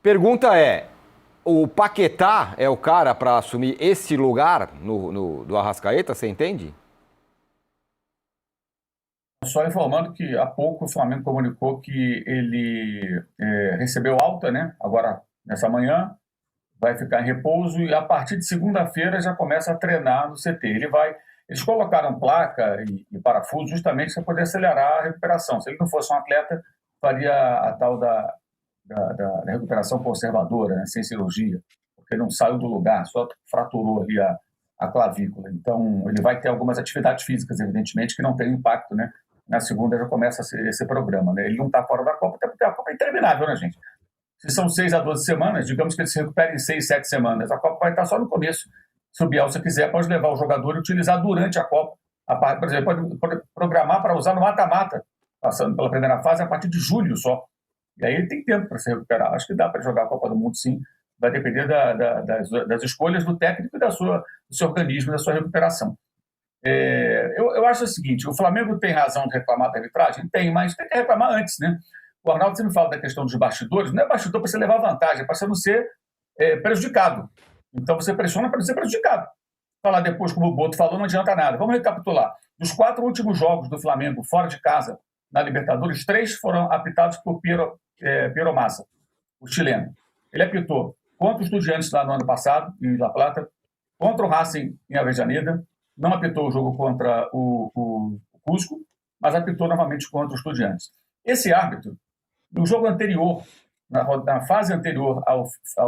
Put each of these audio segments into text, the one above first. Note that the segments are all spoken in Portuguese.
Pergunta é, o Paquetá é o cara para assumir esse lugar do Arrascaeta, você entende? Só informando que há pouco o Flamengo comunicou que ele recebeu alta, né? Agora, nessa manhã, vai ficar em repouso e a partir de segunda-feira já começa a treinar no CT. Eles colocaram placa e parafuso justamente para poder acelerar a recuperação. Se ele não fosse um atleta, faria a tal da recuperação conservadora, né? Sem cirurgia, porque não saiu do lugar, só fraturou ali a clavícula. Então, ele vai ter algumas atividades físicas, evidentemente, que não tem impacto, né? Na segunda já começa esse programa, né? Ele não está fora da Copa, até porque a Copa é interminável, né, gente? Se são 6 a 12 semanas, digamos que ele se recupere em 6, 7 semanas. A Copa vai estar só no começo. Se o Bielsa quiser, pode levar o jogador e utilizar durante a Copa. Por exemplo, pode programar para usar no mata-mata, passando pela primeira fase a partir de julho só. E aí ele tem tempo para se recuperar. Acho que dá para jogar a Copa do Mundo, sim. Vai depender das escolhas do técnico e do seu organismo, da sua recuperação. Eu acho o seguinte, o Flamengo tem razão de reclamar da arbitragem? Tem, mas tem que reclamar antes, né? O Arnaldo sempre fala da questão dos bastidores, não é bastidor para você levar vantagem, é para você não ser prejudicado. Então você pressiona para não ser prejudicado. Falar depois, como o Boto falou, não adianta nada. Vamos recapitular. Dos 4 últimos jogos do Flamengo fora de casa, na Libertadores, 3 foram apitados por Piero Massa, o chileno. Ele apitou contra os Estudiantes lá no ano passado, em La Plata, contra o Racing em Avejaneda, não apitou o jogo contra o Cusco, mas apitou novamente contra os Estudiantes. Esse árbitro, no jogo anterior, na fase anterior ao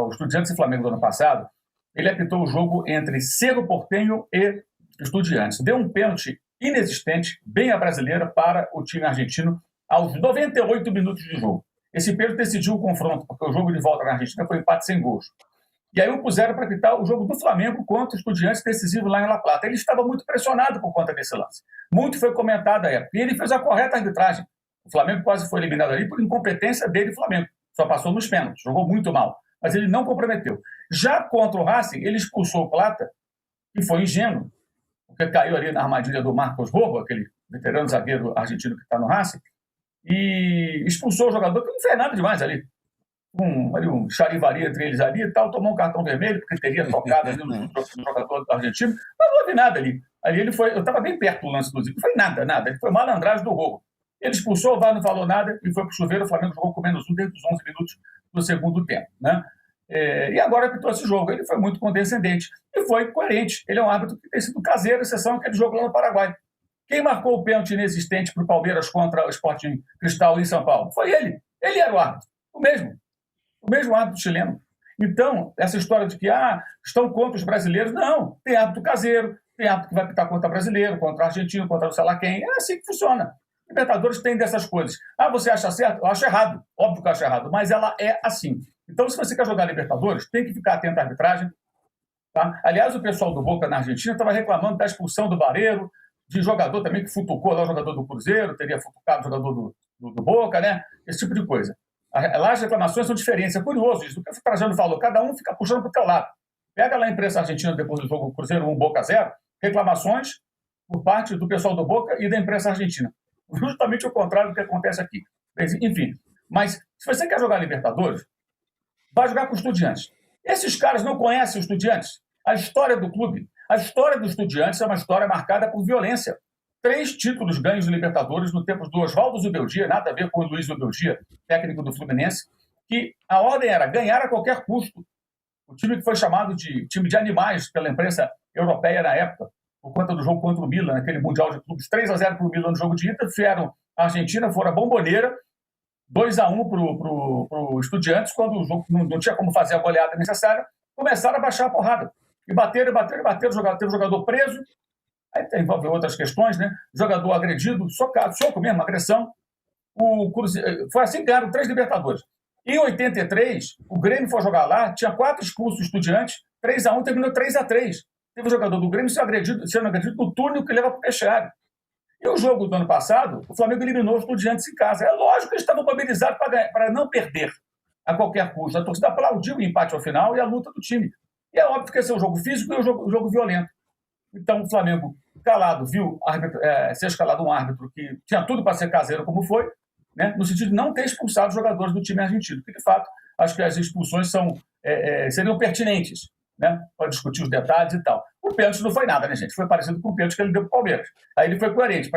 Estudiantes e Flamengo do ano passado, ele apitou o jogo entre Cerro Porteño e Estudiantes. Deu um pênalti inexistente, bem à brasileira, para o time argentino aos 98 minutos de jogo. Esse pênalti decidiu o confronto, porque o jogo de volta na Argentina foi empate sem gols. E aí o puseram para apitar o jogo do Flamengo contra o Estudiantes, decisivo lá em La Plata. Ele estava muito pressionado por conta desse lance. Muito foi comentado à época. E ele fez a correta arbitragem. O Flamengo quase foi eliminado ali por incompetência dele, Flamengo. Só passou nos pênaltis, jogou muito mal. Mas ele não comprometeu. Já contra o Racing, ele expulsou o Plata, que foi ingênuo, porque caiu ali na armadilha do Marcos Rojo, aquele veterano zagueiro argentino que está no Racing, e expulsou o jogador, que não fez nada demais ali. Um charivari entre eles ali e tal, tomou um cartão vermelho, porque teria tocado ali no jogador argentino, mas não houve nada ali. Ali ele foi, eu estava bem perto do lance, inclusive, não foi nada. Ele foi malandragem do Rojo. Ele expulsou, o VAR não falou nada e foi para o chuveiro. O Flamengo jogou com menos 1 desde os 11 minutos do segundo tempo, né? E agora apitou esse jogo. Ele foi muito condescendente e foi coerente. Ele é um árbitro que tem sido caseiro, exceção aquele jogo lá no Paraguai. Quem marcou o pênalti inexistente para o Palmeiras contra o Sporting Cristal em São Paulo? Foi ele. Ele era o árbitro. O mesmo árbitro chileno. Então, essa história de que estão contra os brasileiros, não. Tem árbitro caseiro, tem árbitro que vai apitar contra brasileiro, contra argentino, contra não sei lá quem. É assim que funciona. Libertadores tem dessas coisas. Você acha certo? Eu acho errado. Óbvio que eu acho errado, mas ela é assim. Então, se você quer jogar Libertadores, tem que ficar atento à arbitragem. Tá? Aliás, o pessoal do Boca na Argentina estava reclamando da expulsão do Barreiro, de jogador também que futucou lá o jogador do Cruzeiro, teria futucado o jogador do Boca, né? Esse tipo de coisa. Lá as reclamações são diferentes. É curioso isso. O que o Trajano falou, cada um fica puxando para o teu lado. Pega lá a imprensa argentina depois do jogo Cruzeiro 1, Boca 0, reclamações por parte do pessoal do Boca e da imprensa argentina. Justamente o contrário do que acontece aqui. Enfim, mas se você quer jogar Libertadores, vai jogar com os Estudiantes. Esses caras não conhecem os Estudiantes. A história do clube, a história dos Estudiantes é uma história marcada por violência. 3 títulos ganhos de Libertadores no tempo do Oswaldo Zubeldia, nada a ver com o Luiz Zubeldia, técnico do Fluminense, que a ordem era ganhar a qualquer custo. O time que foi chamado de time de animais pela imprensa europeia na época, por conta do jogo contra o Milan, naquele Mundial de Clubes, 3-0 para o Milan no jogo de ida, vieram a Argentina, foram a Bomboneira, 2-1 para o Estudiantes, quando o jogo não tinha como fazer a goleada necessária, começaram a baixar a porrada. E bateram, teve jogador preso, aí envolve outras questões, né? Jogador agredido, soco mesmo, agressão. Foi assim que ganharam 3 Libertadores. Em 83, o Grêmio foi jogar lá, tinha 4 expulsos Estudiantes, 3-1, terminou 3-3. Teve um jogador do Grêmio sendo agredido no túnel que leva para o vestiário. E o jogo do ano passado, o Flamengo eliminou os Estudiantes em casa. É lógico que eles estavam mobilizados para não perder a qualquer custo. A torcida aplaudiu o empate ao final e a luta do time. E é óbvio que esse é um jogo físico e um jogo violento. Então o Flamengo, calado, viu ser escalado um árbitro que tinha tudo para ser caseiro como foi, né, no sentido de não ter expulsado os jogadores do time argentino, que de fato acho que as expulsões seriam pertinentes, né? Para discutir os detalhes e tal. O pênalti não foi nada, né, gente? Foi parecido com o pênalti que ele deu para o Palmeiras. Aí ele foi coerente.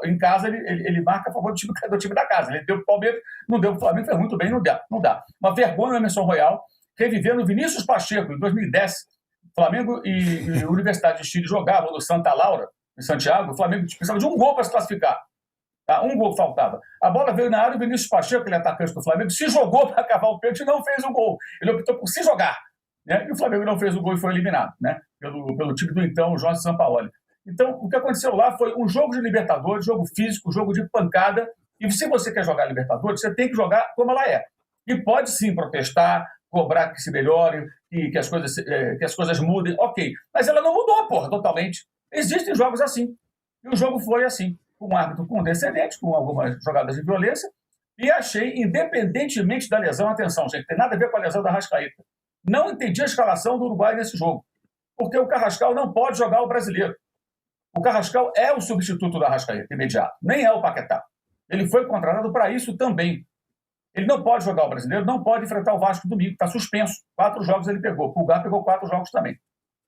Em casa, ele marca a favor do time da casa. Ele deu para o Palmeiras, não deu para o Flamengo, foi muito bem, não dá. Uma vergonha no Emerson Royal, revivendo o Vinícius Pacheco, em 2010. Flamengo e Universidade de Chile jogavam no Santa Laura, em Santiago. O Flamengo precisava de um gol para se classificar. Tá? Um gol faltava. A bola veio na área e o Vinícius Pacheco, aquele atacante do Flamengo, se jogou para cavar o pênalti e não fez o gol. Ele optou por se jogar. Né? E o Flamengo não fez o gol e foi eliminado, né? Pelo time do então Jorge Sampaoli. Então, o que aconteceu lá foi um jogo de Libertadores, jogo físico, jogo de pancada. E se você quer jogar Libertadores, você tem que jogar como ela é. E pode sim protestar, cobrar que se melhore, que as coisas mudem, ok. Mas ela não mudou, porra, totalmente. Existem jogos assim. E o jogo foi assim, com um árbitro condescendente, com algumas jogadas de violência, e achei, independentemente da lesão, atenção, gente, tem nada a ver com a lesão da Arrascaeta. Não entendi a escalação do Uruguai nesse jogo, porque o Carrascal não pode jogar o brasileiro. O Carrascal é o substituto da Arrascaeta, imediato, nem é o Paquetá. Ele foi contratado para isso também. Ele não pode jogar o brasileiro, não pode enfrentar o Vasco domingo, está suspenso. 4 jogos ele pegou, o Pulgar pegou 4 jogos também.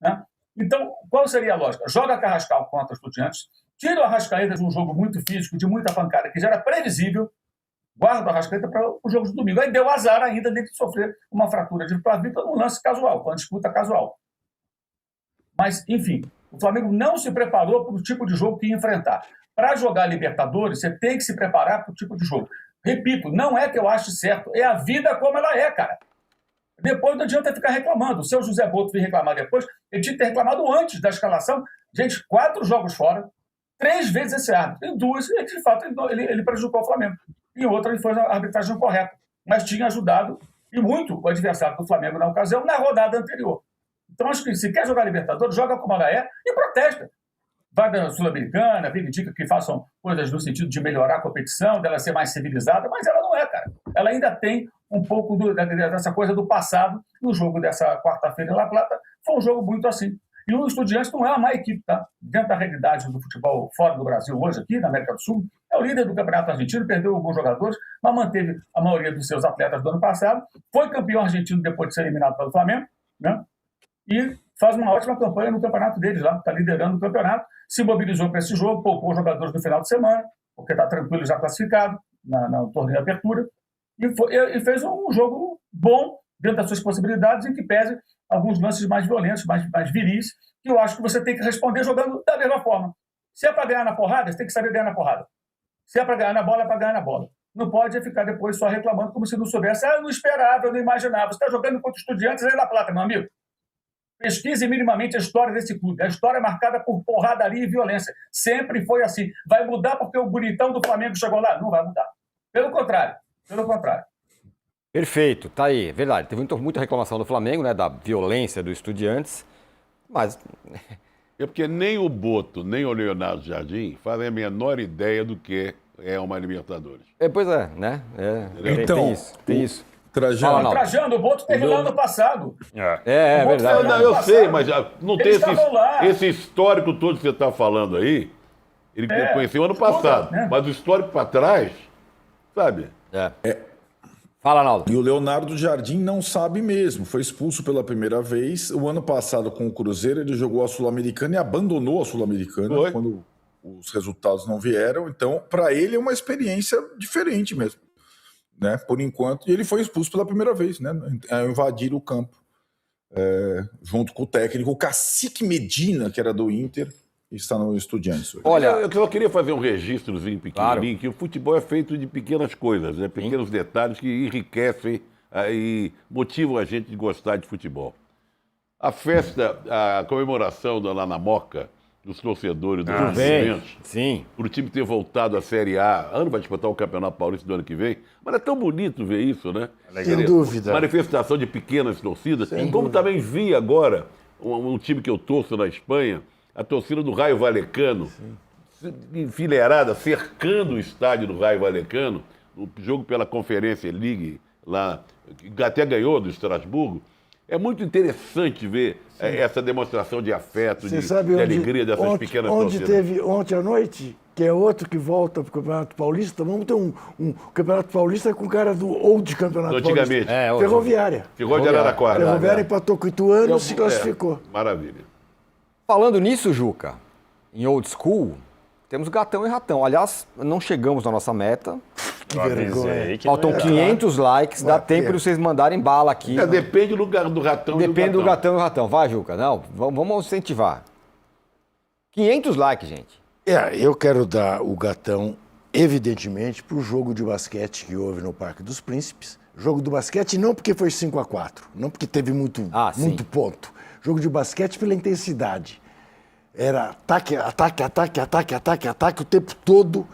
Né? Então, qual seria a lógica? Joga Carrascal contra os Estudiantes, tira o Arrascaeta de um jogo muito físico, de muita pancada, que já era previsível, guarda o Arrascaeta para o jogo de domingo. Aí deu azar ainda de sofrer uma fratura de clavícula num lance casual, uma disputa casual. Mas, enfim, o Flamengo não se preparou para o tipo de jogo que ia enfrentar. Para jogar Libertadores, você tem que se preparar para o tipo de jogo. Repito, não é que eu ache certo, é a vida como ela é, cara. Depois não adianta ficar reclamando. O seu José Boto veio reclamar depois, ele tinha que ter reclamado antes da escalação. Gente, 4 jogos fora, 3 vezes esse árbitro. Em 2, de fato, ele prejudicou o Flamengo. Em outra, ele foi a arbitragem correta. Mas tinha ajudado, e muito, o adversário do Flamengo na ocasião, na rodada anterior. Então, acho que se quer jogar Libertadores, joga como ela é e protesta. Vai da Sul-Americana, reivindica que façam coisas no sentido de melhorar a competição, dela ser mais civilizada, mas ela não é, cara. Ela ainda tem um pouco dessa coisa do passado. No jogo dessa quarta-feira em La Plata, foi um jogo muito assim. E o Estudiantes não é a má equipe, tá? Dentro da realidade do futebol fora do Brasil, hoje aqui, na América do Sul, é o líder do Campeonato Argentino, perdeu alguns jogadores, mas manteve a maioria dos seus atletas do ano passado, foi campeão argentino depois de ser eliminado pelo Flamengo, né? E faz uma ótima campanha no campeonato deles lá, está liderando o campeonato, se mobilizou para esse jogo, poupou jogadores no final de semana, porque está tranquilo, já classificado no torneio de apertura, e fez um jogo bom dentro das suas possibilidades, em que pese alguns lances mais violentos, mais viris, que eu acho que você tem que responder jogando da mesma forma. Se é para ganhar na porrada, você tem que saber ganhar na porrada. Se é para ganhar na bola, é para ganhar na bola. Não pode ficar depois só reclamando como se não soubesse. Eu não esperava, eu não imaginava. Você está jogando contra Estudiantes aí na Plata, meu amigo. Pesquise minimamente a história desse clube. A história é marcada por porradaria e violência. Sempre foi assim. Vai mudar porque o bonitão do Flamengo chegou lá? Não vai mudar. Pelo contrário. Perfeito, tá aí, verdade. Teve muita reclamação do Flamengo, né, da violência do Estudiantes, mas... É porque nem o Boto, nem o Leonardo Jardim fazem a menor ideia do que é uma Libertadores. Pois é, né? Então, tem isso. Trajano, o Boto teve lá ano passado. É verdade. Não, eu sei, mas não tem esse histórico todo que você está falando aí. Ele conheceu ano passado, né? Mas o histórico para trás, sabe? Fala, Naldo. E o Leonardo Jardim não sabe mesmo. Foi expulso pela primeira vez. O ano passado, com o Cruzeiro, ele jogou a Sul-Americana e abandonou a Sul-Americana quando os resultados não vieram. Então, para ele é uma experiência diferente mesmo, né? Por enquanto, e ele foi expulso pela primeira vez, né? A invadir o campo, junto com o técnico, o Cacique Medina, que era do Inter, está no Estudiantes hoje. Olha, eu só queria fazer um registrozinho pequenininho, que o futebol é feito de pequenas coisas, né? Pequenos detalhes que enriquecem e motivam a gente de gostar de futebol. A festa, a comemoração lá na Moca, dos torcedores do Juventus, por o time ter voltado à Série A, ano vai disputar o Campeonato Paulista do ano que vem, mas é tão bonito ver isso, né? Sem dúvida. Manifestação de pequenas torcidas, como também vi agora um time que eu torço na Espanha, a torcida do Raio Vallecano, enfileirada, cercando o estádio do Raio Vallecano, no jogo pela Conferência League, lá, que até ganhou do Estrasburgo, É muito interessante ver essa demonstração de afeto, Você de sabe alegria dessas pequenas onde torcidas. teve ontem à noite, que é outro que volta para o Campeonato Paulista, vamos ter um Campeonato Paulista com cara do old Campeonato Antigamente. Paulista. Ferroviária. Ficou de Araraquara. Ferroviária empatou com o Ituano, se classificou. Maravilha. Falando nisso, Juca, em old school, temos gatão e ratão. Aliás, não chegamos na nossa meta. Que vergonha. Faltam 500 likes, dá tempo de vocês mandarem bala aqui. Depende do ratão Depende e do gatão e o ratão. Vai, Juca. Não, vamos incentivar. 500 likes, gente. Eu quero dar o gatão, evidentemente, para o jogo de basquete que houve no Parque dos Príncipes. Jogo do basquete não porque foi 5-4, não porque teve muito ponto. Jogo de basquete pela intensidade. Era ataque, ataque, ataque, ataque, ataque, ataque o tempo todo.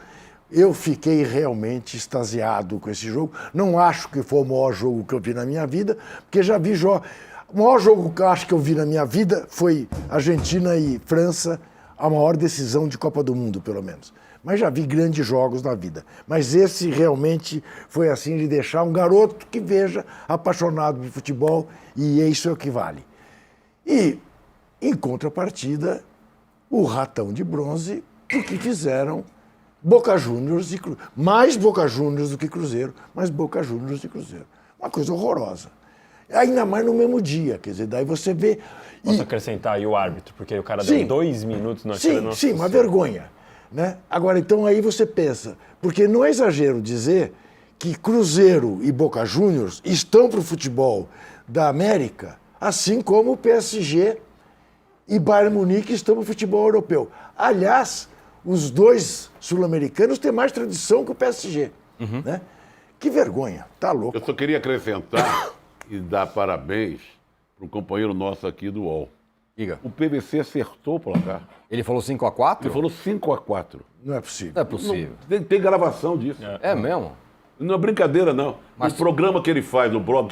Eu fiquei realmente extasiado com esse jogo. Não acho que foi o maior jogo que eu vi na minha vida, porque já vi jogos. O maior jogo que eu acho que eu vi na minha vida foi Argentina e França, a maior decisão de Copa do Mundo, pelo menos. Mas já vi grandes jogos na vida. Mas esse realmente foi assim de deixar um garoto que veja, apaixonado por futebol, e isso é o que vale. E, em contrapartida, o ratão de bronze, o que fizeram Boca Juniors e Cruzeiro. Mais Boca Juniors do que Cruzeiro, mas Boca Juniors e Cruzeiro. Uma coisa horrorosa. Ainda mais no mesmo dia, quer dizer, daí você vê... Posso acrescentar aí o árbitro, porque o cara deu 2 minutos na cara. Sim, uma vergonha. Né? Agora, então, aí você pensa, porque não é exagero dizer que Cruzeiro e Boca Juniors estão para o futebol da América, assim como o PSG e Bayern Munique estão para o futebol europeu. Aliás, os dois sul-americanos têm mais tradição que o PSG. Né? Que vergonha, tá louco. Eu só queria acrescentar e dar parabéns para um companheiro nosso aqui do UOL. Diga. O PVC acertou o placar. Ele falou 5-4? Ele falou 5-4. Não é possível. Não é possível. Tem gravação disso. É mesmo? Não é brincadeira, não. Mas- O programa que ele faz no blog